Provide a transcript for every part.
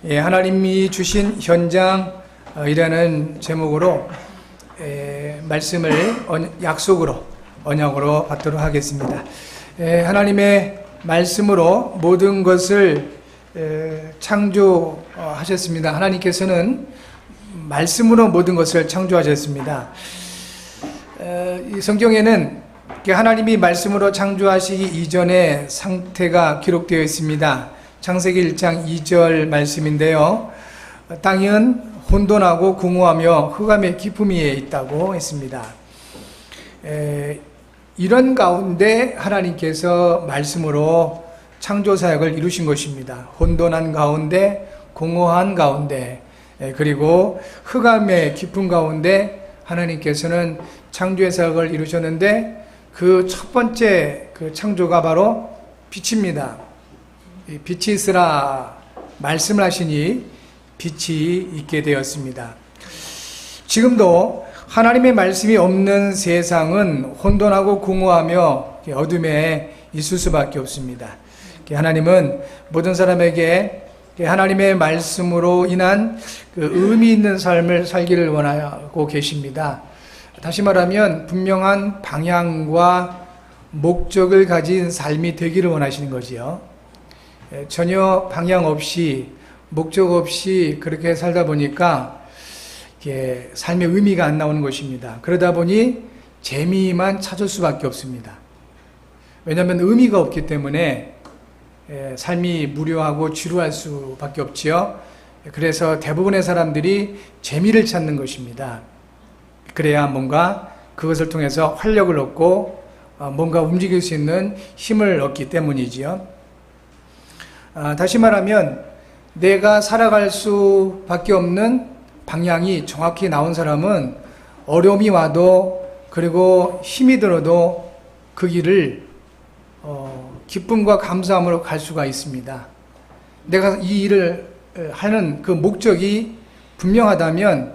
하나님이 주신 현장이라는 제목으로 말씀을 약속으로, 언약으로 받도록 하겠습니다. 하나님의 말씀으로 모든 것을 창조하셨습니다. 하나님께서는 말씀으로 모든 것을 창조하셨습니다. 이 성경에는 하나님이 말씀으로 창조하시기 이전의 상태가 기록되어 있습니다. 창세기 1장 2절 말씀인데요. 땅은 혼돈하고 공허하며 흑암의 깊음 위에 있다고 했습니다. 이런 가운데 하나님께서 말씀으로 창조 사역을 이루신 것입니다. 혼돈한 가운데, 공허한 가운데, 그리고 흑암의 깊음 가운데 하나님께서는 창조의 사역을 이루셨는데, 그 첫 번째 그 창조가 바로 빛입니다. 빛이 있으라 말씀을 하시니 빛이 있게 되었습니다. 지금도 하나님의 말씀이 없는 세상은 혼돈하고 공허하며 어둠에 있을 수밖에 없습니다. 하나님은 모든 사람에게 하나님의 말씀으로 인한 그 의미 있는 삶을 살기를 원하고 계십니다. 다시 말하면 분명한 방향과 목적을 가진 삶이 되기를 원하시는 거지요. 전혀 방향 없이, 목적 없이 그렇게 살다 보니까 삶의 의미가 안 나오는 것입니다. 그러다 보니 재미만 찾을 수밖에 없습니다. 왜냐하면 의미가 없기 때문에 삶이 무료하고 지루할 수밖에 없지요. 그래서 대부분의 사람들이 재미를 찾는 것입니다. 그래야 뭔가 그것을 통해서 활력을 얻고 뭔가 움직일 수 있는 힘을 얻기 때문이지요. 다시 말하면 내가 살아갈 수밖에 없는 방향이 정확히 나온 사람은 어려움이 와도, 그리고 힘이 들어도 그 길을 기쁨과 감사함으로 갈 수가 있습니다. 내가 이 일을 하는 그 목적이 분명하다면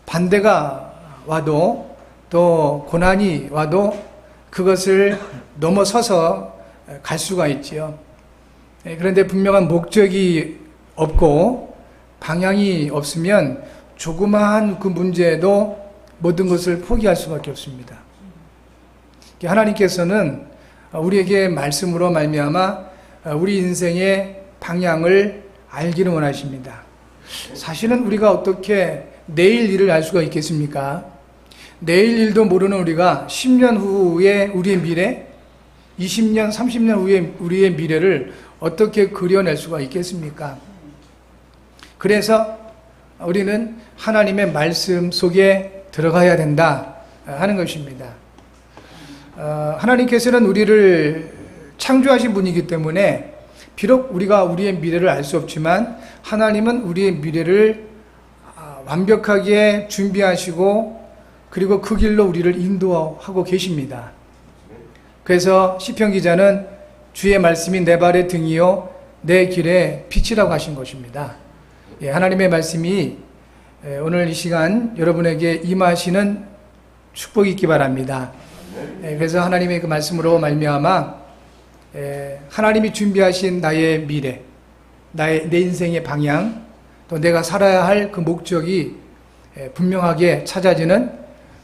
반대가 와도, 또 고난이 와도 그것을 넘어서서 갈 수가 있지요. 그런데 분명한 목적이 없고 방향이 없으면 조그마한 그 문제에도 모든 것을 포기할 수밖에 없습니다. 하나님께서는 우리에게 말씀으로 말미암아 우리 인생의 방향을 알기를 원하십니다. 사실은 우리가 어떻게 내일 일을 알 수가 있겠습니까? 내일 일도 모르는 우리가 10년 후에 우리의 미래, 20년, 30년 후에 우리의 미래를 어떻게 그려낼 수가 있겠습니까? 그래서 우리는 하나님의 말씀 속에 들어가야 된다 하는 것입니다. 하나님께서는 우리를 창조하신 분이기 때문에 비록 우리가 우리의 미래를 알 수 없지만 하나님은 우리의 미래를 완벽하게 준비하시고 그리고 그 길로 우리를 인도하고 계십니다. 그래서 시편 기자는 주의 말씀이 내 발의 등이요 내 길의 빛이라고 하신 것입니다. 하나님의 말씀이 오늘 이 시간 여러분에게 임하시는 축복이 있기 바랍니다. 그래서 하나님의 그 말씀으로 말미암아 하나님이 준비하신 나의 미래, 내 인생의 방향, 또 내가 살아야 할 그 목적이 분명하게 찾아지는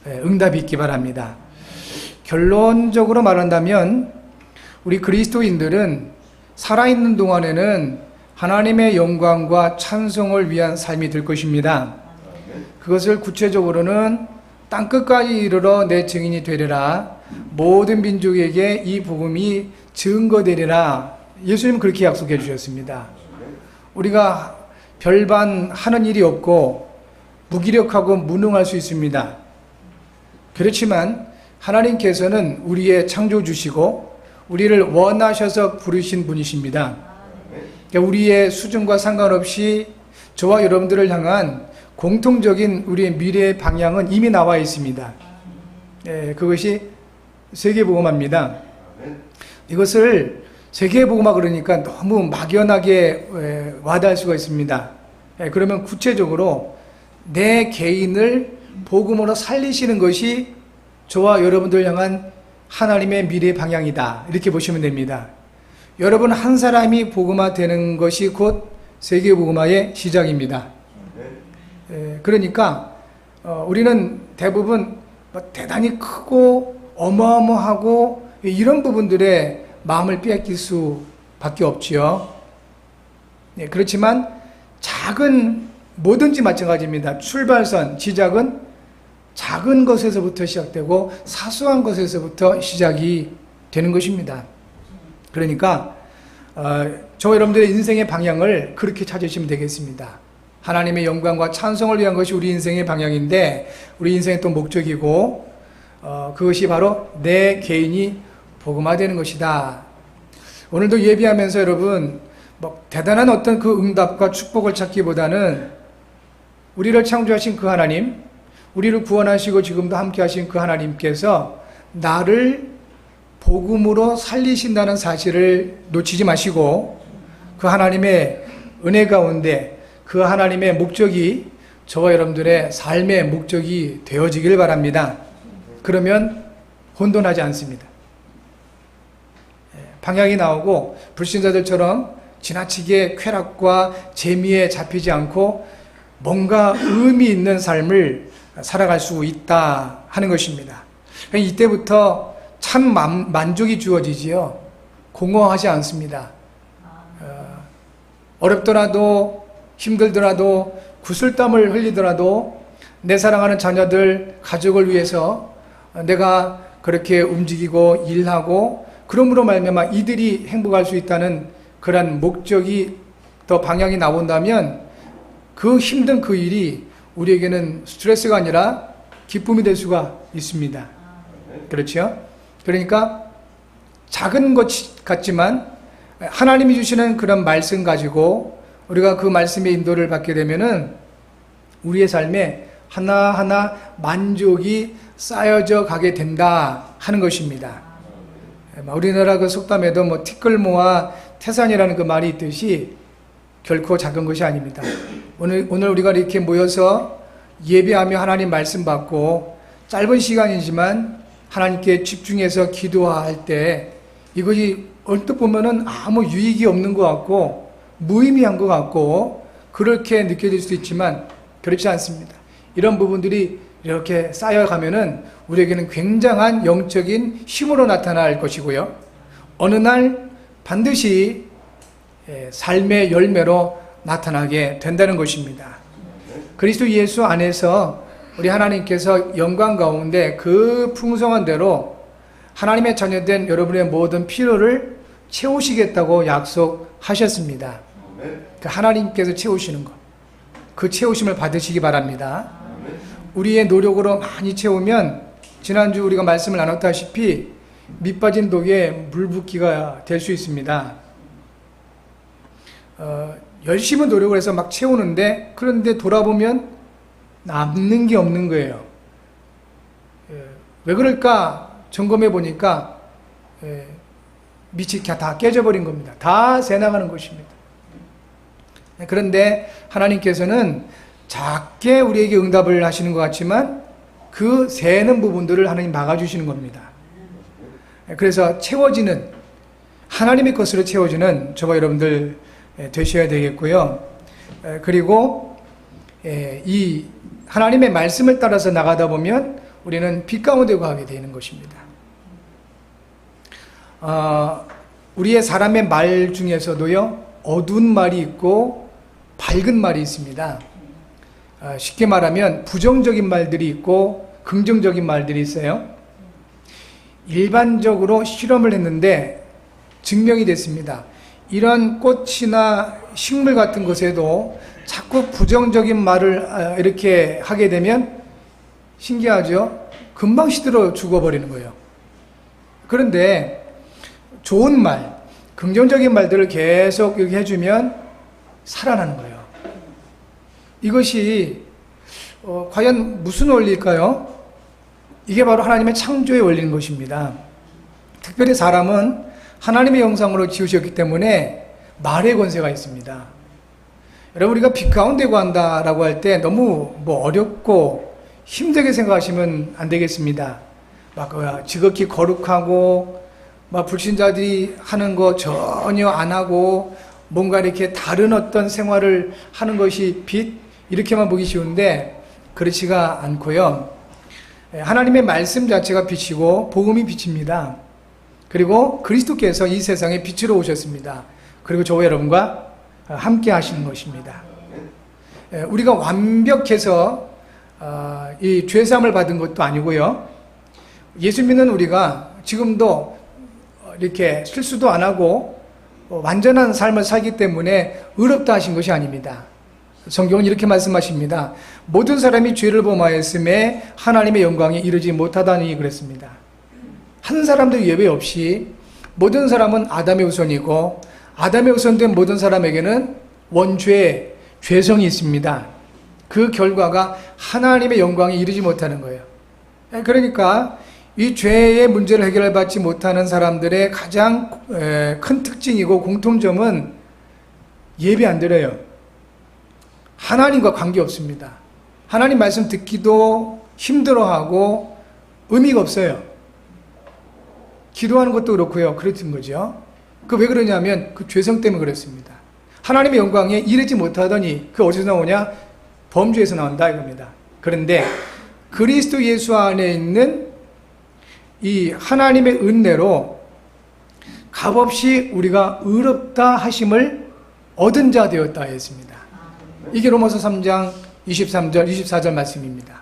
응답이 있기 바랍니다. 결론적으로 말한다면 우리 그리스도인들은 살아있는 동안에는 하나님의 영광과 찬송을 위한 삶이 될 것입니다. 그것을 구체적으로는 땅끝까지 이르러 내 증인이 되리라, 모든 민족에게 이 복음이 증거되리라. 예수님은 그렇게 약속해 주셨습니다. 우리가 별반 하는 일이 없고 무기력하고 무능할 수 있습니다. 그렇지만 하나님께서는 우리의 창조주시고 우리를 원하셔서 부르신 분이십니다. 그러니까 우리의 수준과 상관없이 저와 여러분들을 향한 공통적인 우리의 미래의 방향은 이미 나와 있습니다. 그것이 세계복음화입니다. 이것을 세계복음화 그러니까 너무 막연하게 와닿을 수가 있습니다. 그러면 구체적으로 내 개인을 복음으로 살리시는 것이 저와 여러분들 향한 하나님의 미래 방향이다, 이렇게 보시면 됩니다. 여러분 한 사람이 복음화 되는 것이 곧 세계복음화의 시작입니다. 그러니까 우리는 대부분 대단히 크고 어마어마하고 이런 부분들에 마음을 뺏길 수밖에 없지요. 그렇지만 작은 뭐든지 마찬가지입니다. 출발선, 시작은 작은 것에서부터 시작되고 사소한 것에서부터 시작이 되는 것입니다. 그러니까 저와 여러분들의 인생의 방향을 그렇게 찾으시면 되겠습니다. 하나님의 영광과 찬송을 위한 것이 우리 인생의 방향인데 우리 인생의 또 목적이고 그것이 바로 내 개인이 복음화되는 것이다. 오늘도 예비하면서 여러분 대단한 어떤 그 응답과 축복을 찾기보다는 우리를 창조하신 그 하나님, 우리를 구원하시고 지금도 함께 하신 그 하나님께서 나를 복음으로 살리신다는 사실을 놓치지 마시고 그 하나님의 은혜 가운데 그 하나님의 목적이 저와 여러분들의 삶의 목적이 되어지길 바랍니다. 그러면 혼돈하지 않습니다. 방향이 나오고 불신자들처럼 지나치게 쾌락과 재미에 잡히지 않고 뭔가 의미 있는 삶을 살아갈 수 있다 하는 것입니다. 이때부터 참 만족이 주어지지요. 공허하지 않습니다. 어렵더라도 힘들더라도 구슬땀을 흘리더라도 내 사랑하는 자녀들, 가족을 위해서 내가 그렇게 움직이고 일하고 그러므로 말미암아 이들이 행복할 수 있다는 그런 목적이 더 방향이 나온다면 그 힘든 그 일이 우리에게는 스트레스가 아니라 기쁨이 될 수가 있습니다. 그렇죠? 그러니까 작은 것 같지만 하나님이 주시는 그런 말씀 가지고 우리가 그 말씀의 인도를 받게 되면은 우리의 삶에 하나하나 만족이 쌓여져 가게 된다 하는 것입니다. 우리나라 그 속담에도 티끌모아 태산이라는 그 말이 있듯이 결코 작은 것이 아닙니다. 오늘 우리가 이렇게 모여서 예배하며 하나님 말씀 받고 짧은 시간이지만 하나님께 집중해서 기도할 때 이것이 얼핏 보면은 아무 유익이 없는 것 같고 무의미한 것 같고 그렇게 느껴질 수도 있지만 그렇지 않습니다. 이런 부분들이 이렇게 쌓여가면은 우리에게는 굉장한 영적인 힘으로 나타날 것이고요. 어느 날 반드시 삶의 열매로 나타나게 된다는 것입니다. 그리스도 예수 안에서 우리 하나님께서 영광 가운데 그 풍성한 대로 하나님의 자녀된 여러분의 모든 필요를 채우시겠다고 약속하셨습니다. 그 하나님께서 채우시는 것, 그 채우심을 받으시기 바랍니다. 우리의 노력으로 많이 채우면 지난주 우리가 말씀을 나눴다시피 밑빠진 독에 물 붓기가 될 수 있습니다. 열심히 노력을 해서 막 채우는데 그런데 돌아보면 남는 게 없는 거예요. 왜 그럴까 점검해 보니까 밑이 다 깨져버린 겁니다. 다 새나가는 것입니다. 그런데 하나님께서는 작게 우리에게 응답을 하시는 것 같지만 그 새는 부분들을 하나님 막아주시는 겁니다. 그래서 채워지는 하나님의 것으로 채워지는 저와 여러분들 되셔야 되겠고요. 그리고 이 하나님의 말씀을 따라서 나가다 보면 우리는 빛 가운데 가게 되는 것입니다. 우리의 사람의 말 중에서도요, 어두운 말이 있고 밝은 말이 있습니다. 쉽게 말하면 부정적인 말들이 있고 긍정적인 말들이 있어요. 일반적으로 실험을 했는데 증명이 됐습니다. 이런 꽃이나 식물 같은 것에도 자꾸 부정적인 말을 이렇게 하게 되면 신기하죠? 금방 시들어 죽어버리는 거예요. 그런데 좋은 말, 긍정적인 말들을 계속 이렇게 해주면 살아나는 거예요. 이것이 과연 무슨 원리일까요? 이게 바로 하나님의 창조의 원리인 것입니다. 특별히 사람은 하나님의 형상으로 지으셨기 때문에 말의 권세가 있습니다. 여러분, 우리가 빛 가운데 구한다라고 할 때 너무 어렵고 힘들게 생각하시면 안 되겠습니다. 막 지극히 거룩하고 막 불신자들이 하는 거 전혀 안 하고 뭔가 이렇게 다른 어떤 생활을 하는 것이 빛, 이렇게만 보기 쉬운데 그렇지가 않고요. 하나님의 말씀 자체가 빛이고 복음이 빛입니다. 그리고 그리스도께서 이 세상에 빛으로 오셨습니다. 그리고 저와 여러분과 함께 하시는 것입니다. 우리가 완벽해서 이 죄사함을 받은 것도 아니고요. 예수 믿는 우리가 지금도 이렇게 실수도 안 하고 완전한 삶을 살기 때문에 의롭다 하신 것이 아닙니다. 성경은 이렇게 말씀하십니다. 모든 사람이 죄를 범하였음에 하나님의 영광에 이르지 못하다니 그랬습니다. 한 사람도 예외 없이 모든 사람은 아담의 후손이고 아담의 후손된 모든 사람에게는 원죄, 죄성이 있습니다. 그 결과가 하나님의 영광에 이르지 못하는 거예요. 그러니까 이 죄의 문제를 해결받지 못하는 사람들의 가장 큰 특징이고 공통점은 예배 안 드려요. 하나님과 관계없습니다. 하나님 말씀 듣기도 힘들어하고 의미가 없어요. 기도하는 것도 그렇고요. 그렇던 거죠. 그 왜 그러냐면 그 죄성 때문에 그렇습니다. 하나님의 영광에 이르지 못하더니 그 어디서 나오냐? 범죄에서 나온다 이겁니다. 그런데 그리스도 예수 안에 있는 이 하나님의 은혜로 값없이 우리가 의롭다 하심을 얻은 자 되었다 했습니다. 이게 로마서 3장 23절 24절 말씀입니다.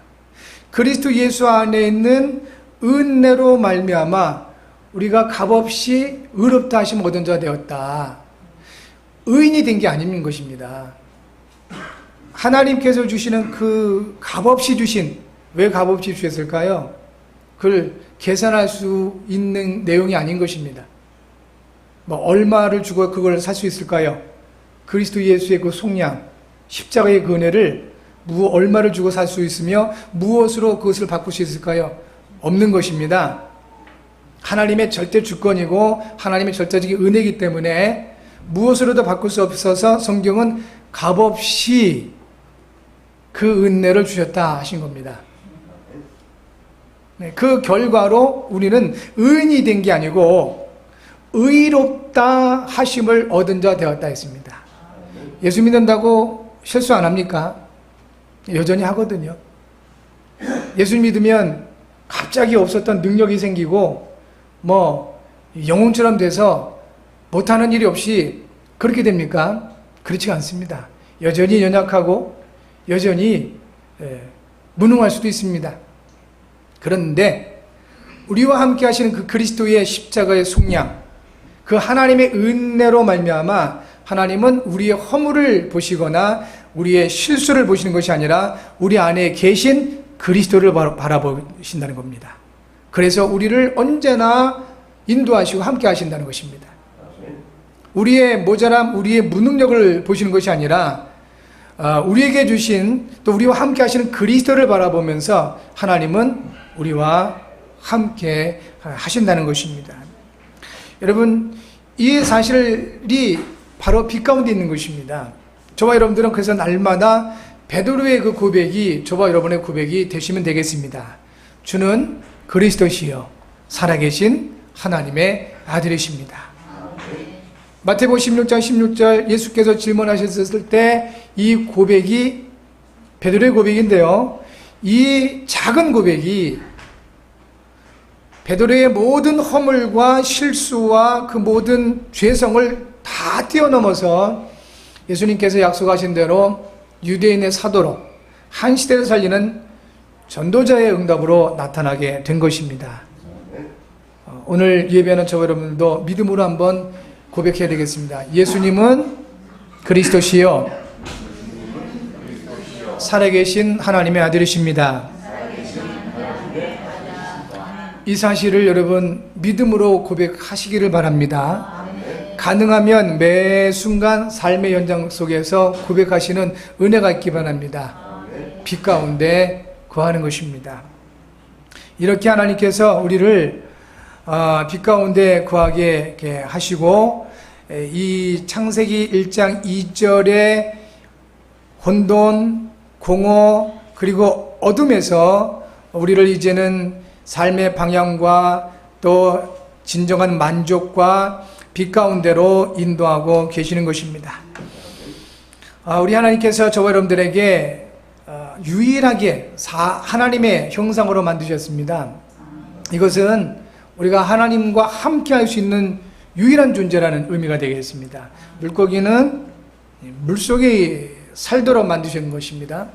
그리스도 예수 안에 있는 은혜로 말미암아 우리가 값없이 의롭다 하심을 얻은 자 되었다. 의인이 된 게 아닌 것입니다. 하나님께서 주시는 그 값없이 주신, 왜 값없이 주셨을까요? 그걸 계산할 수 있는 내용이 아닌 것입니다. 뭐 얼마를 주고 그걸 살 수 있을까요? 그리스도 예수의 그 속량, 십자가의 그 은혜를 얼마를 주고 살 수 있으며 무엇으로 그것을 바꿀 수 있을까요? 없는 것입니다. 하나님의 절대 주권이고 하나님의 절대적인 은혜이기 때문에 무엇으로도 바꿀 수 없어서 성경은 값없이 그 은혜를 주셨다 하신 겁니다. 그 결과로 우리는 의인이 된 게 아니고 의롭다 하심을 얻은 자 되었다 했습니다. 예수 믿는다고 실수 안 합니까? 여전히 하거든요. 예수 믿으면 갑자기 없었던 능력이 생기고 영웅처럼 돼서 못하는 일이 없이 그렇게 됩니까? 그렇지가 않습니다. 여전히 연약하고 여전히 무능할 수도 있습니다. 그런데 우리와 함께 하시는 그 그리스도의 십자가의 속량, 그 하나님의 은혜로 말미암아 하나님은 우리의 허물을 보시거나 우리의 실수를 보시는 것이 아니라 우리 안에 계신 그리스도를 바라보신다는 겁니다. 그래서 우리를 언제나 인도하시고 함께 하신다는 것입니다. 우리의 모자람, 우리의 무능력을 보시는 것이 아니라 우리에게 주신 또 우리와 함께 하시는 그리스도를 바라보면서 하나님은 우리와 함께 하신다는 것입니다. 여러분, 이 사실이 바로 빛 가운데 있는 것입니다. 저와 여러분들은 그래서 날마다 베드로의 그 고백이 저와 여러분의 고백이 되시면 되겠습니다. 주는 그리스도시요 살아계신 하나님의 아들이십니다. 마태복음 16장 16절 예수께서 질문하셨을 때 이 고백이 베드로의 고백인데요. 이 작은 고백이 베드로의 모든 허물과 실수와 그 모든 죄성을 다 뛰어넘어서 예수님께서 약속하신 대로 유대인의 사도로 한 시대를 살리는 전도자의 응답으로 나타나게 된 것입니다. 오늘 예배하는 저와 여러분들도 믿음으로 한번 고백해야 되겠습니다. 예수님은 그리스도시요 살아계신 하나님의 아들이십니다. 이 사실을 여러분 믿음으로 고백하시기를 바랍니다. 가능하면 매 순간 삶의 현장 속에서 고백하시는 은혜가 있기 바랍니다. 빛 가운데 거하는 것입니다. 이렇게 하나님께서 우리를 빛 가운데 거하게 하시고 이 창세기 1장 2절에 혼돈, 공허 그리고 어둠에서 우리를 이제는 삶의 방향과 또 진정한 만족과 빛 가운데로 인도하고 계시는 것입니다. 우리 하나님께서 저와 여러분들에게 유일하게 하나님의 형상으로 만드셨습니다. 이것은 우리가 하나님과 함께 할 수 있는 유일한 존재라는 의미가 되겠습니다. 물고기는 물속에 살도록 만드신 것입니다.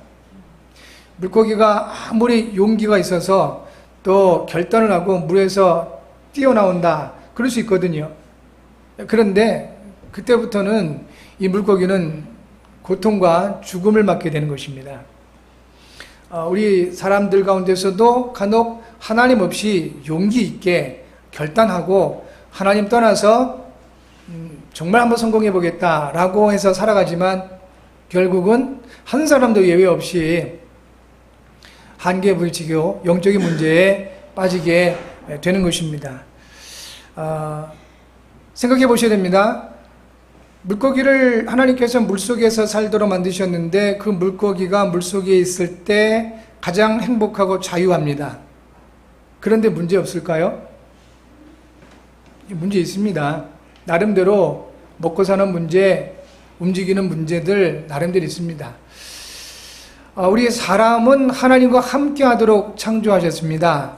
물고기가 아무리 용기가 있어서 또 결단을 하고 물에서 뛰어나온다 그럴 수 있거든요. 그런데 그때부터는 이 물고기는 고통과 죽음을 맞게 되는 것입니다. 우리 사람들 가운데서도 간혹 하나님 없이 용기 있게 결단하고 하나님 떠나서 정말 한번 성공해 보겠다라고 해서 살아가지만 결국은 한 사람도 예외 없이 한계에 부딪히고 영적인 문제에 빠지게 되는 것입니다. 생각해 보셔야 됩니다. 물고기를 하나님께서 물속에서 살도록 만드셨는데 그 물고기가 물속에 있을 때 가장 행복하고 자유합니다. 그런데 문제 없을까요? 문제 있습니다. 나름대로 먹고 사는 문제, 움직이는 문제들 나름대로 있습니다. 우리 사람은 하나님과 함께 하도록 창조하셨습니다.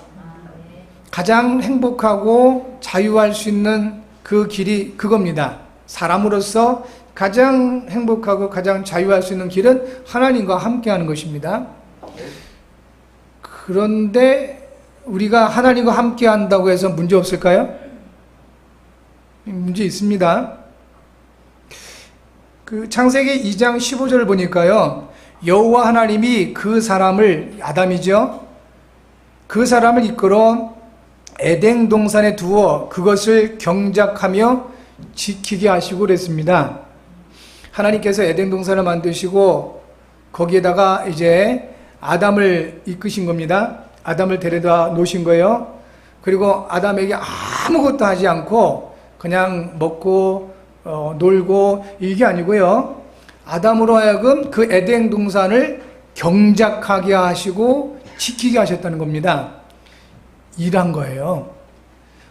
가장 행복하고 자유할 수 있는 그 길이 그겁니다. 사람으로서 가장 행복하고 가장 자유할 수 있는 길은 하나님과 함께 하는 것입니다. 그런데 우리가 하나님과 함께 한다고 해서 문제 없을까요? 문제 있습니다. 창세기 2장 15절을 보니까요, 여호와 하나님이 그 사람을, 아담이죠, 그 사람을 이끌어 에덴 동산에 두어 그것을 경작하며 지키게 하시고 그랬습니다. 하나님께서 에덴 동산을 만드시고 거기에다가 이제 아담을 이끄신 겁니다. 아담을 데려다 놓으신 거예요. 그리고 아담에게 아무것도 하지 않고 그냥 먹고 놀고 이게 아니고요, 아담으로 하여금 그 에덴 동산을 경작하게 하시고 지키게 하셨다는 겁니다. 일한 거예요.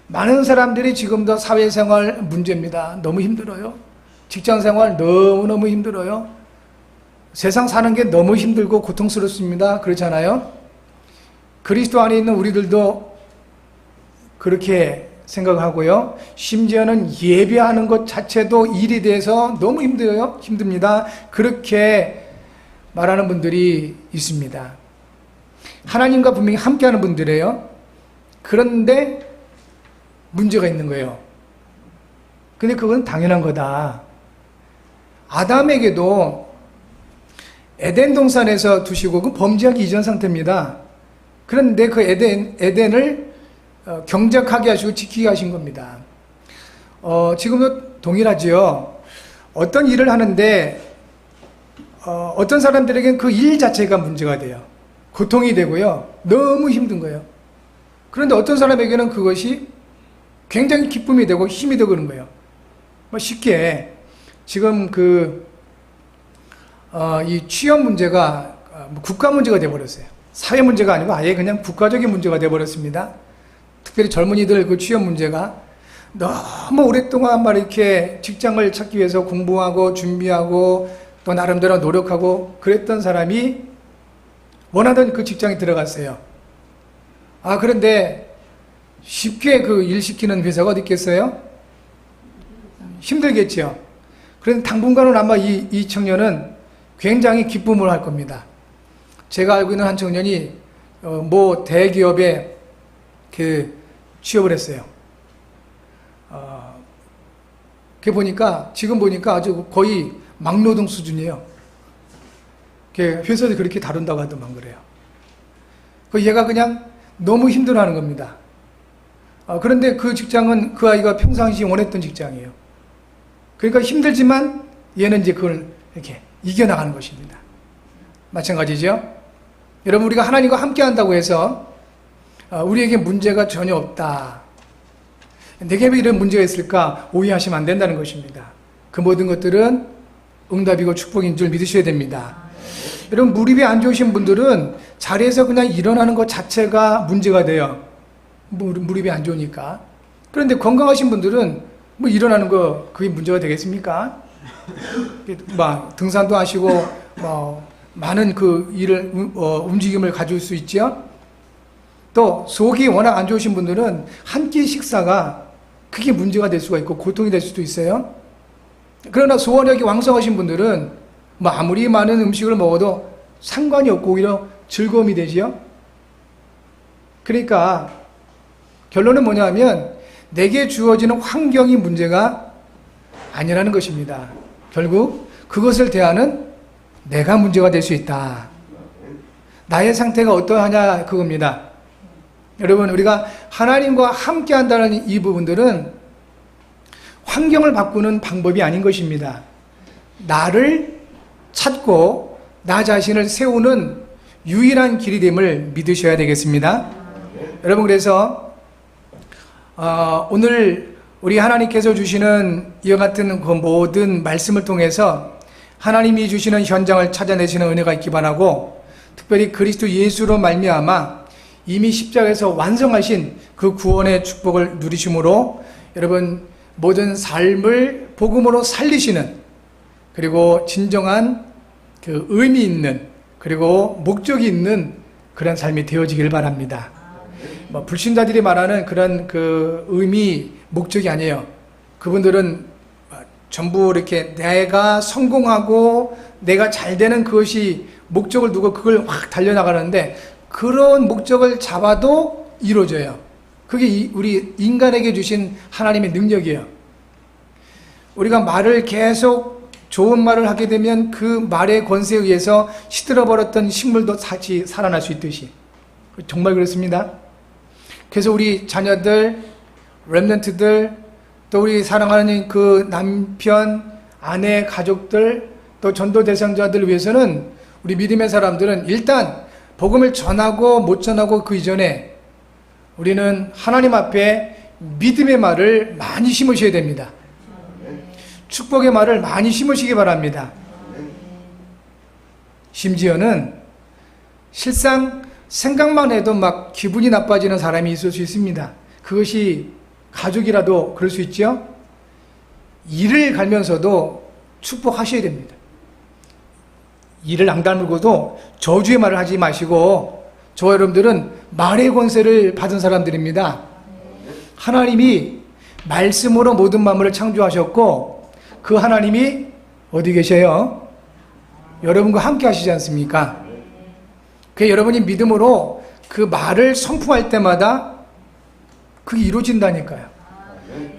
많은 사람들이 지금도 사회생활 문제입니다. 너무 힘들어요. 직장생활 너무너무 힘들어요. 세상 사는 게 너무 힘들고 고통스럽습니다. 그렇잖아요. 그리스도 안에 있는 우리들도 그렇게 생각하고요. 심지어는 예배하는 것 자체도 일이 돼서 너무 힘듭니다. 그렇게 말하는 분들이 있습니다. 하나님과 분명히 함께하는 분들이에요. 그런데 문제가 있는 거예요. 근데 그건 당연한 거다. 아담에게도 에덴 동산에서 두시고 그 범죄하기 이전 상태입니다. 그런데 그 에덴을 경작하게 하시고 지키게 하신 겁니다. 지금도 동일하지요. 어떤 일을 하는데 어떤 사람들에게는 그 일 자체가 문제가 돼요. 고통이 되고요. 너무 힘든 거예요. 그런데 어떤 사람에게는 그것이 굉장히 기쁨이 되고 힘이 되고 그런 거예요. 쉽게 지금 이 취업 문제가 국가 문제가 되어버렸어요. 사회 문제가 아니고 아예 그냥 국가적인 문제가 되어버렸습니다. 특별히 젊은이들 그 취업 문제가 너무 오랫동안 이렇게 직장을 찾기 위해서 공부하고 준비하고 또 나름대로 노력하고 그랬던 사람이 원하던 그 직장에 들어갔어요. 그런데 쉽게 그 일 시키는 회사가 어디 있겠어요? 힘들겠죠. 그런데 당분간은 아마 이 청년은 굉장히 기쁨을 할 겁니다. 제가 알고 있는 한 청년이 모 대기업에 취업을 했어요. 지금 보니까 아주 거의 막노동 수준이에요. 회사도 그렇게 다룬다고 하더만 그래요. 얘가 그냥 너무 힘들어하는 겁니다. 그런데 그 직장은 그 아이가 평상시에 원했던 직장이에요. 그러니까 힘들지만 얘는 이제 그걸 이렇게 이겨나가는 것입니다. 마찬가지죠. 여러분, 우리가 하나님과 함께 한다고 해서 우리에게 문제가 전혀 없다, 내게 왜 이런 문제가 있을까 오해하시면 안 된다는 것입니다. 그 모든 것들은 응답이고 축복인 줄 믿으셔야 됩니다. 여러분, 무릎이 안 좋으신 분들은 자리에서 그냥 일어나는 것 자체가 문제가 돼요. 무릎이 안 좋으니까. 그런데 건강하신 분들은 뭐 일어나는 거 그게 문제가 되겠습니까? 막 등산도 하시고 뭐 많은 그 일을 움직임을 가질 수 있죠. 또 속이 워낙 안 좋으신 분들은 한 끼 식사가 그게 문제가 될 수가 있고 고통이 될 수도 있어요. 그러나 소화력이 왕성하신 분들은 뭐 아무리 많은 음식을 먹어도 상관이 없고 오히려 즐거움이 되지요. 그러니까 결론은 뭐냐면 내게 주어지는 환경이 문제가 아니라는 것입니다. 결국 그것을 대하는 내가 문제가 될 수 있다. 나의 상태가 어떠하냐 그겁니다. 여러분, 우리가 하나님과 함께 한다는 이 부분들은 환경을 바꾸는 방법이 아닌 것입니다. 나를 찾고 나 자신을 세우는 유일한 길이 됨을 믿으셔야 되겠습니다. 여러분, 그래서 오늘 우리 하나님께서 주시는 이와 같은 그 모든 말씀을 통해서 하나님이 주시는 현장을 찾아내시는 은혜가 있기 바라고, 특별히 그리스도 예수로 말미암아 이미 십자가에서 완성하신 그 구원의 축복을 누리심으로 여러분 모든 삶을 복음으로 살리시는, 그리고 진정한 그 의미 있는, 그리고 목적이 있는 그런 삶이 되어지길 바랍니다. 뭐 불신자들이 말하는 그런 그 의미, 목적이 아니에요. 그분들은 전부 이렇게 내가 성공하고 내가 잘 되는 그것이 목적을 두고 그걸 확 달려나가는데, 그런 목적을 잡아도 이루어져요. 그게 우리 인간에게 주신 하나님의 능력이에요. 우리가 말을 계속 좋은 말을 하게 되면 그 말의 권세에 의해서 시들어버렸던 식물도 다시 살아날 수 있듯이, 정말 그렇습니다. 그래서 우리 자녀들, 렘넌트들, 또 우리 사랑하는 그 남편, 아내, 가족들, 또 전도 대상자들을 위해서는 우리 믿음의 사람들은 일단 복음을 전하고 못 전하고 그 이전에 우리는 하나님 앞에 믿음의 말을 많이 심으셔야 됩니다. 축복의 말을 많이 심으시기 바랍니다. 심지어는 실상 생각만 해도 막 기분이 나빠지는 사람이 있을 수 있습니다. 그것이 가족이라도 그럴 수 있죠. 일을 갈면서도 축복하셔야 됩니다. 이를 안 다물고도 저주의 말을 하지 마시고, 저와 여러분들은 말의 권세를 받은 사람들입니다. 하나님이 말씀으로 모든 만물을 창조하셨고, 그 하나님이 어디 계셔요? 여러분과 함께 하시지 않습니까? 그 여러분이 믿음으로 그 말을 선포할 때마다 그게 이루어진다니까요.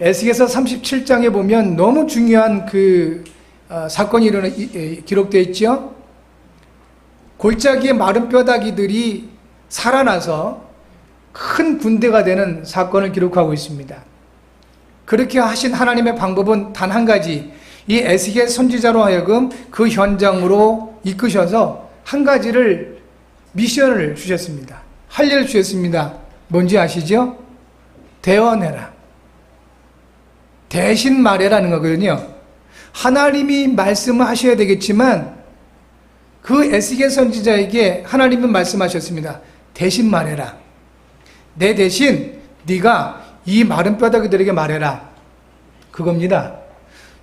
에스겔서 37장에 보면 너무 중요한 그 사건이 기록되어 있죠. 골짜기의 마른 뼈다귀들이 살아나서 큰 군대가 되는 사건을 기록하고 있습니다. 그렇게 하신 하나님의 방법은 단 한 가지, 이 에스겔 선지자로 하여금 그 현장으로 이끄셔서 한 가지를 미션을 주셨습니다. 할 일을 주셨습니다. 뭔지 아시죠? 대언해라. 대신 말해라는 거거든요. 하나님이 말씀을 하셔야 되겠지만 그 에스겔 선지자에게 하나님은 말씀하셨습니다. 대신 말해라. 내 대신 네가 이 마른 뼈다귀들에게 말해라. 그겁니다.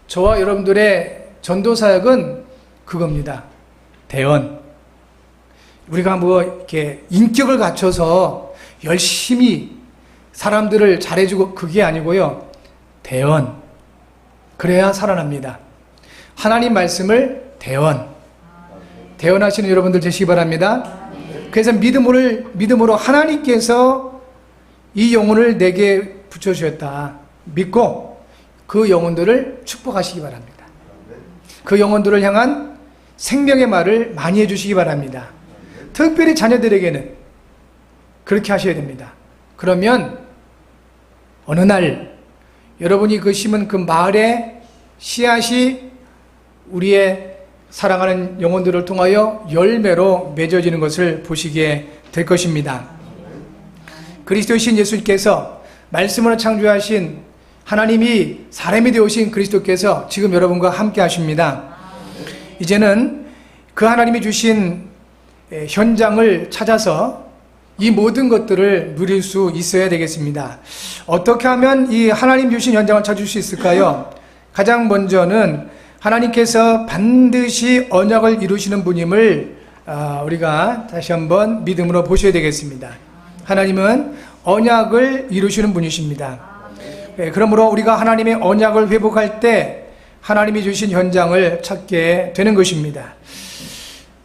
저와 여러분들의 전도사역은 그겁니다. 대언. 우리가 뭐 이렇게 인격을 갖춰서 열심히 사람들을 잘해주고 그게 아니고요. 대언. 그래야 살아납니다. 하나님 말씀을 대언하시는 여러분들 되시기 바랍니다. 그래서 믿음으로 하나님께서 이 영혼을 내게 붙여주셨다 믿고 그 영혼들을 축복하시기 바랍니다. 그 영혼들을 향한 생명의 말을 많이 해주시기 바랍니다. 특별히 자녀들에게는 그렇게 하셔야 됩니다. 그러면 어느 날 여러분이 그 심은 그 말의 씨앗이 우리의 사랑하는 영혼들을 통하여 열매로 맺어지는 것을 보시게 될 것입니다. 그리스도이신 예수님께서 말씀으로 창조하신 하나님이 사람이 되어오신 그리스도께서 지금 여러분과 함께 하십니다. 이제는 그 하나님이 주신 현장을 찾아서 이 모든 것들을 누릴 수 있어야 되겠습니다. 어떻게 하면 이 하나님 주신 현장을 찾을 수 있을까요? 가장 먼저는 하나님께서 반드시 언약을 이루시는 분임을 우리가 다시 한번 믿음으로 보셔야 되겠습니다. 하나님은 언약을 이루시는 분이십니다. 그러므로 우리가 하나님의 언약을 회복할 때 하나님이 주신 현장을 찾게 되는 것입니다.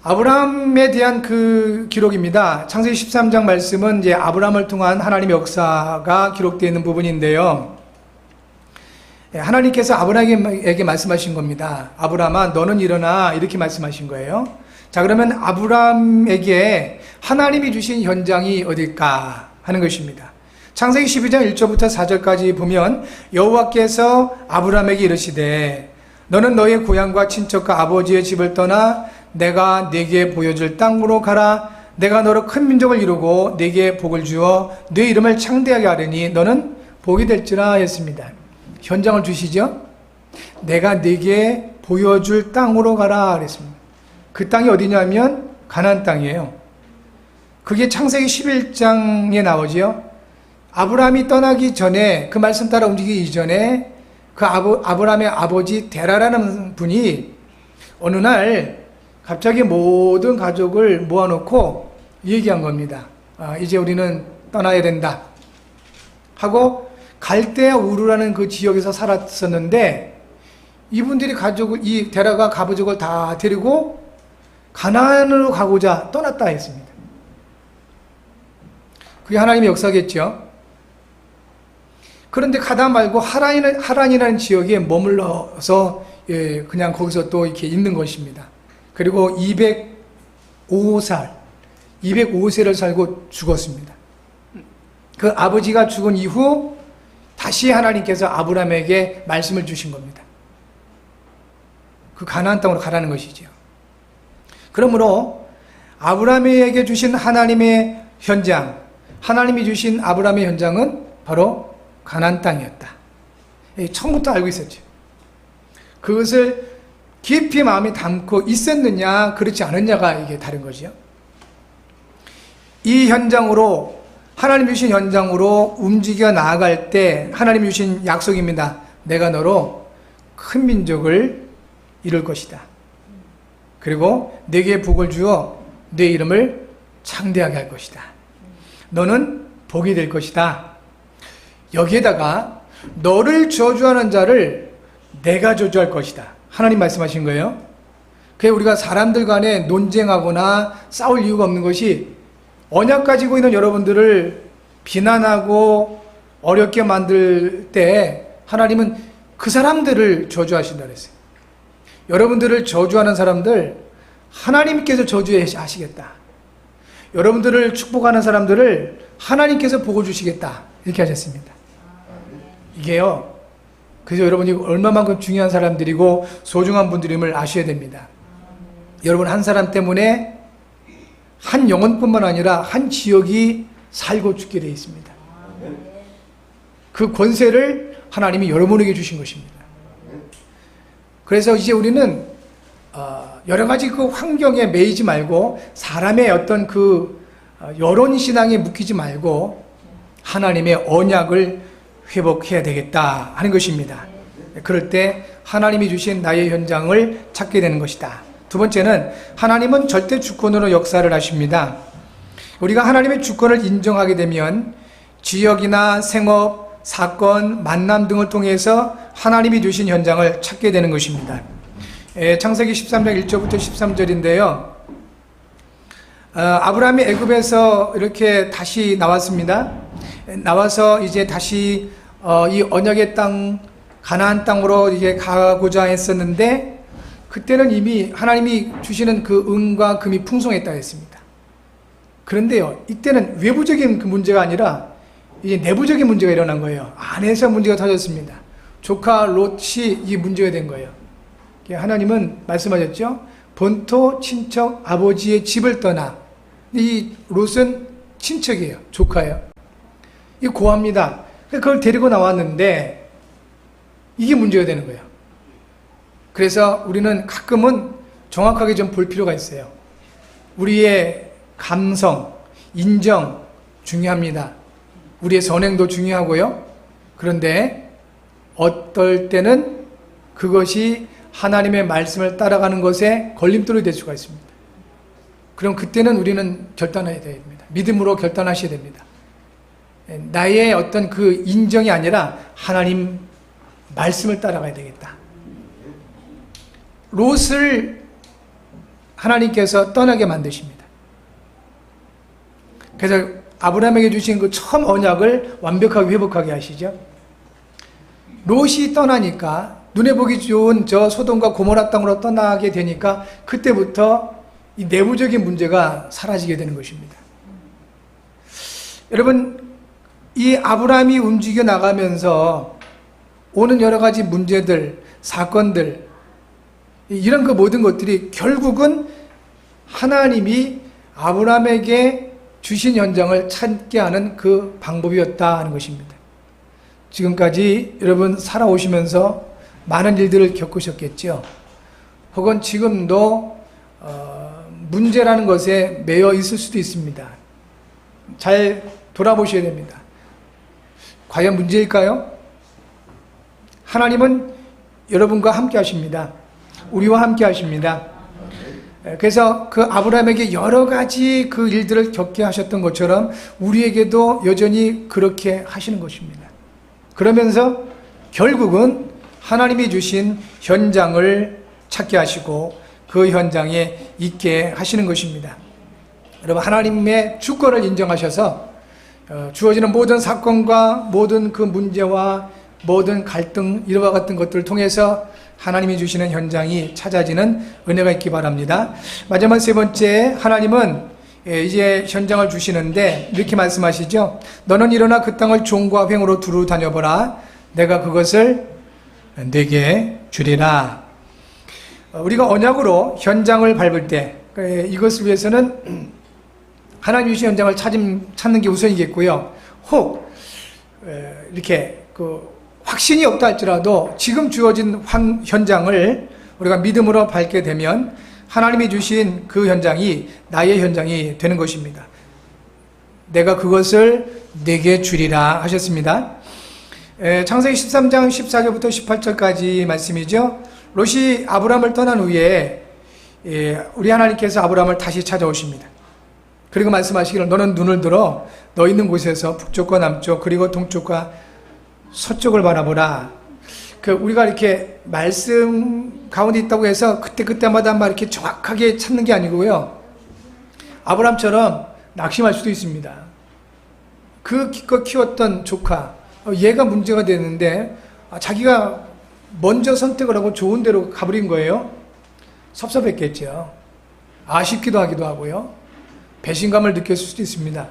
아브라함에 대한 그 기록입니다. 창세기 13장 말씀은 이제 아브라함을 통한 하나님의 역사가 기록되어 있는 부분인데요. 하나님께서 아브라함에게 말씀하신 겁니다. 아브라함아, 너는 일어나, 이렇게 말씀하신 거예요. 자, 그러면 아브라함에게 하나님이 주신 현장이 어딜까 하는 것입니다. 창세기 12장 1절부터 4절까지 보면 여호와께서 아브라함에게 이르시되 너는 너의 고향과 친척과 아버지의 집을 떠나 내가 네게 보여줄 땅으로 가라. 내가 너로 큰 민족을 이루고 네게 복을 주어 네 이름을 창대하게 하리니 너는 복이 될지라 했습니다. 현장을 주시죠. 내가 네게 보여줄 땅으로 가라 그랬습니다. 그 땅이 어디냐면 가나안 땅이에요. 그게 창세기 11장에 나오지요. 아브라함이 떠나기 전에, 그 말씀 따라 움직이기 이전에 그 아브라함의 아버지 데라라는 분이 어느 날 갑자기 모든 가족을 모아놓고 얘기한 겁니다. 이제 우리는 떠나야 된다 하고, 갈대아 우르라는 그 지역에서 살았었는데 이분들이 이 데라가 가족을 다 데리고 가나안으로 가고자 떠났다 했습니다. 그게 하나님의 역사겠죠. 그런데 가다 말고 하란이라는 지역에 머물러서 그냥 거기서 또 이렇게 있는 것입니다. 그리고 205세를 살고 죽었습니다. 그 아버지가 죽은 이후 다시 하나님께서 아브라함에게 말씀을 주신 겁니다. 그 가나안 땅으로 가라는 것이죠. 그러므로 아브라함에게 주신 하나님의 현장, 하나님이 주신 아브라함의 현장은 바로 가나안 땅이었다. 처음부터 알고 있었죠. 그것을 깊이 마음에 담고 있었느냐 그렇지 않았냐가 이게 다른 거죠. 이 현장으로, 하나님 주신 현장으로 움직여 나아갈 때 하나님 주신 약속입니다. 내가 너로 큰 민족을 이룰 것이다. 그리고 네게 복을 주어 네 이름을 창대하게 할 것이다. 너는 복이 될 것이다. 여기에다가 너를 저주하는 자를 내가 저주할 것이다. 하나님 말씀하신 거예요. 그래서 우리가 사람들 간에 논쟁하거나 싸울 이유가 없는 것이, 언약 가지고 있는 여러분들을 비난하고 어렵게 만들 때 하나님은 그 사람들을 저주하신다 그랬어요. 여러분들을 저주하는 사람들 하나님께서 저주하시겠다. 여러분들을 축복하는 사람들을 하나님께서 복을 주시겠다. 이렇게 하셨습니다. 이게요, 그래서 여러분이 얼마만큼 중요한 사람들이고 소중한 분들임을 아셔야 됩니다. 여러분 한 사람 때문에 한 영혼뿐만 아니라 한 지역이 살고 죽게 되어 있습니다. 그 권세를 하나님이 여러분에게 주신 것입니다. 그래서 이제 우리는 여러 가지 그 환경에 매이지 말고 사람의 어떤 그 여론 신앙에 묶이지 말고 하나님의 언약을 회복해야 되겠다 하는 것입니다. 그럴 때 하나님이 주신 나의 현장을 찾게 되는 것이다. 두 번째는 하나님은 절대 주권으로 역사를 하십니다. 우리가 하나님의 주권을 인정하게 되면 지역이나 생업, 사건, 만남 등을 통해서 하나님이 주신 현장을 찾게 되는 것입니다. 창세기 13장 1절부터 13절인데요. 아브라함이 애굽에서 이렇게 다시 나왔습니다. 나와서 이제 다시 이 언약의 땅, 가나안 땅으로 이제 가고자 했었는데, 그때는 이미 하나님이 주시는 그 은과 금이 풍성했다 했습니다. 그런데요, 이때는 외부적인 그 문제가 아니라 이제 내부적인 문제가 일어난 거예요. 안에서 문제가 터졌습니다. 조카 롯이 이 문제가 된 거예요. 하나님은 말씀하셨죠. 본토 친척 아버지의 집을 떠나. 이 롯은 친척이에요. 조카예요. 이 고아입니다. 그걸 데리고 나왔는데 이게 문제가 되는 거예요. 그래서 우리는 가끔은 정확하게 좀 볼 필요가 있어요. 우리의 감성, 인정, 중요합니다. 우리의 선행도 중요하고요. 그런데 어떨 때는 그것이 하나님의 말씀을 따라가는 것에 걸림돌이 될 수가 있습니다. 그럼 그때는 우리는 결단해야 됩니다. 믿음으로 결단하셔야 됩니다. 나의 어떤 그 인정이 아니라 하나님 말씀을 따라가야 되겠다. 롯을 하나님께서 떠나게 만드십니다. 그래서 아브라함에게 주신 그 처음 언약을 완벽하게 회복하게 하시죠. 롯이 떠나니까 눈에 보기 좋은 저 소돔과 고모라 땅으로 떠나게 되니까 그때부터 이 내부적인 문제가 사라지게 되는 것입니다. 여러분, 이 아브라함이 움직여 나가면서 오는 여러 가지 문제들, 사건들, 이런 그 모든 것들이 결국은 하나님이 아브라함에게 주신 현장을 찾게 하는 그 방법이었다 하는 것입니다. 지금까지 여러분 살아오시면서 많은 일들을 겪으셨겠죠. 혹은 지금도 문제라는 것에 매여 있을 수도 있습니다. 잘 돌아보셔야 됩니다. 과연 문제일까요? 하나님은 여러분과 함께 하십니다. 우리와 함께 하십니다. 그래서 그 아브라함에게 여러 가지 그 일들을 겪게 하셨던 것처럼 우리에게도 여전히 그렇게 하시는 것입니다. 그러면서 결국은 하나님이 주신 현장을 찾게 하시고 그 현장에 있게 하시는 것입니다. 여러분, 하나님의 주권을 인정하셔서 주어지는 모든 사건과 모든 그 문제와 모든 갈등, 이와 같은 것들을 통해서 하나님이 주시는 현장이 찾아지는 은혜가 있기 바랍니다. 마지막 세 번째, 하나님은 이제 현장을 주시는데 이렇게 말씀하시죠. 너는 일어나 그 땅을 종과 횡으로 두루 다녀보라. 내가 그것을 내게 주리라. 우리가 언약으로 현장을 밟을 때 이것을 위해서는 하나님 주신 현장을 찾는 게 우선이겠고요. 혹 이렇게 확신이 없다 할지라도 지금 주어진 현장을 우리가 믿음으로 밟게 되면 하나님이 주신 그 현장이 나의 현장이 되는 것입니다. 내가 그것을 내게 주리라 하셨습니다. 창세기 13장 14절부터 18절까지 말씀이죠. 롯이 아브라함을 떠난 후에 우리 하나님께서 아브라함을 다시 찾아오십니다. 그리고 말씀하시기를 너는 눈을 들어 너 있는 곳에서 북쪽과 남쪽 그리고 동쪽과 서쪽을 바라보라. 우리가 이렇게 말씀 가운데 있다고 해서 그때마다 막 이렇게 정확하게 찾는 게 아니고요. 아브라함처럼 낙심할 수도 있습니다. 그 기껏 키웠던 조카, 얘가 문제가 되는데 자기가 먼저 선택을 하고 좋은 데로 가버린 거예요. 섭섭했겠죠. 아쉽기도 하기도 하고요. 배신감을 느꼈을 수도 있습니다.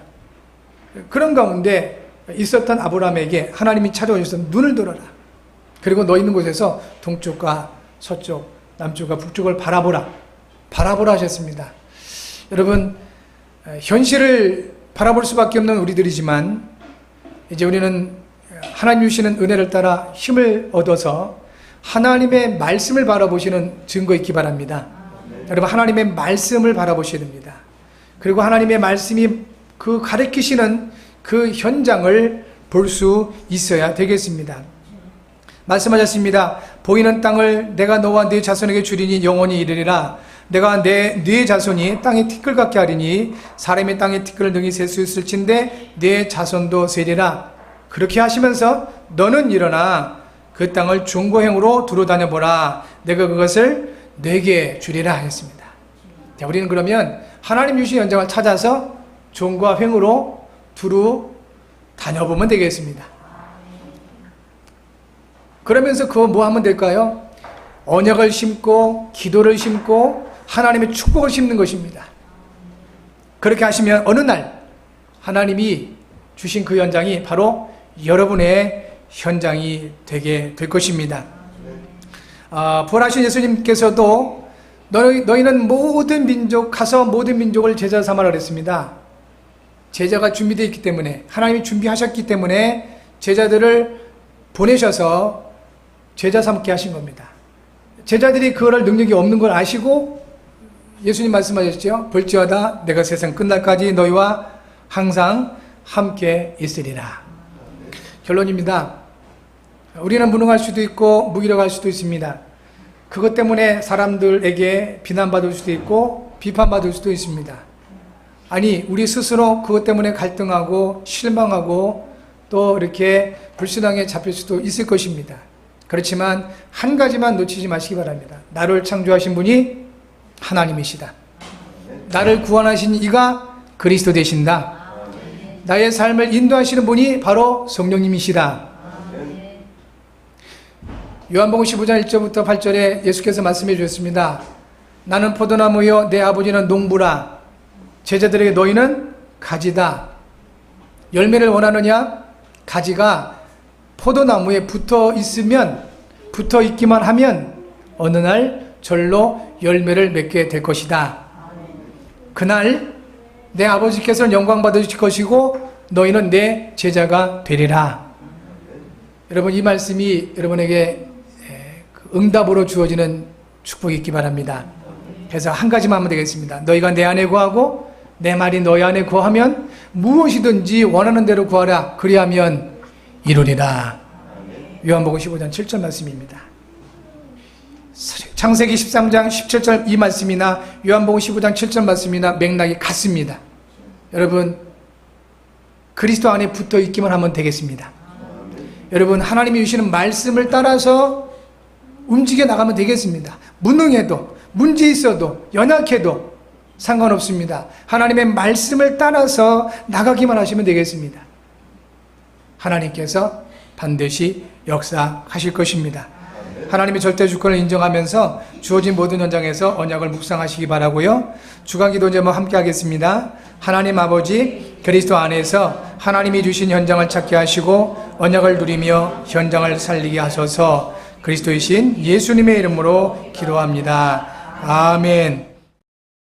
그런 가운데 있었던 아브라함에게 하나님이 찾아오셔서 눈을 들어라. 그리고 너 있는 곳에서 동쪽과 서쪽, 남쪽과 북쪽을 바라보라. 바라보라 하셨습니다. 여러분, 현실을 바라볼 수밖에 없는 우리들이지만 이제 우리는 하나님 주시는 은혜를 따라 힘을 얻어서 하나님의 말씀을 바라보시는 증거 있기 바랍니다. 여러분, 하나님의 말씀을 바라보셔야 됩니다. 그리고 하나님의 말씀이 그 가르치시는 그 현장을 볼 수 있어야 되겠습니다. 말씀하셨습니다. 보이는 땅을 내가 너와 네 자손에게 주리니 영원히 이르리라. 내가 네 자손이 땅의 티끌 같게 하리니 사람의 땅의 티끌을 능히 셀 수 있을진데 네 자손도 세리라. 그렇게 하시면서 너는 일어나 그 땅을 종과 횡으로 두루 다녀보라. 내가 그것을 내게 주리라 하였습니다. 자, 우리는 그러면 하나님 주신 현장을 찾아서 종과 횡으로 두루 다녀보면 되겠습니다. 그러면서 그거 뭐 하면 될까요? 언약을 심고 기도를 심고 하나님의 축복을 심는 것입니다. 그렇게 하시면 어느 날 하나님이 주신 그 현장이 바로 여러분의 현장이 되게 될 것입니다. 부활하신 예수님께서도 너희는 모든 민족 가서 모든 민족을 제자 삼아라 그랬습니다. 제자가 준비되어 있기 때문에 하나님이 준비하셨기 때문에 제자들을 보내셔서 제자 삼게 하신 겁니다. 제자들이 그럴 능력이 없는 걸 아시고 예수님 말씀하셨죠. 볼지어다 내가 세상 끝날까지 너희와 항상 함께 있으리라. 결론입니다. 우리는 무능할 수도 있고 무기력할 수도 있습니다. 그것 때문에 사람들에게 비난받을 수도 있고 비판받을 수도 있습니다. 아니, 우리 스스로 그것 때문에 갈등하고 실망하고 또 이렇게 불신앙에 잡힐 수도 있을 것입니다. 그렇지만 한 가지만 놓치지 마시기 바랍니다. 나를 창조하신 분이 하나님이시다. 나를 구원하신 이가 그리스도 되신다. 나의 삶을 인도하시는 분이 바로 성령님이시다. 요한복음 15장 1절부터 8절에 예수께서 말씀해 주셨습니다. 나는 포도나무요 내 아버지는 농부라. 제자들에게 너희는 가지다. 열매를 원하느냐? 가지가 포도나무에 붙어 있기만 하면 어느 날 절로 열매를 맺게 될 것이다. 그날 내 아버지께서는 영광 받으실 것이고 너희는 내 제자가 되리라. 여러분, 이 말씀이 여러분에게 응답으로 주어지는 축복이 있기 바랍니다. 그래서 한 가지만 하면 되겠습니다. 너희가 내 안에 거하고 내 말이 너희 안에 거하면 무엇이든지 원하는 대로 구하라. 그리하면 이루리라. 요한복음 15장 7절 말씀입니다. 창세기 13장 17절 이 말씀이나 요한복음 15장 7절 말씀이나 맥락이 같습니다. 여러분, 그리스도 안에 붙어 있기만 하면 되겠습니다. 여러분, 하나님이 주시는 말씀을 따라서 움직여 나가면 되겠습니다. 무능해도 문제 있어도 연약해도 상관없습니다. 하나님의 말씀을 따라서 나가기만 하시면 되겠습니다. 하나님께서 반드시 역사하실 것입니다. 하나님의 절대 주권을 인정하면서 주어진 모든 현장에서 언약을 묵상하시기 바라고요. 주간기도 제목 함께 하겠습니다. 하나님 아버지, 그리스도 안에서 하나님이 주신 현장을 찾게 하시고 언약을 누리며 현장을 살리게 하소서. 그리스도이신 예수님의 이름으로 기도합니다. 아멘.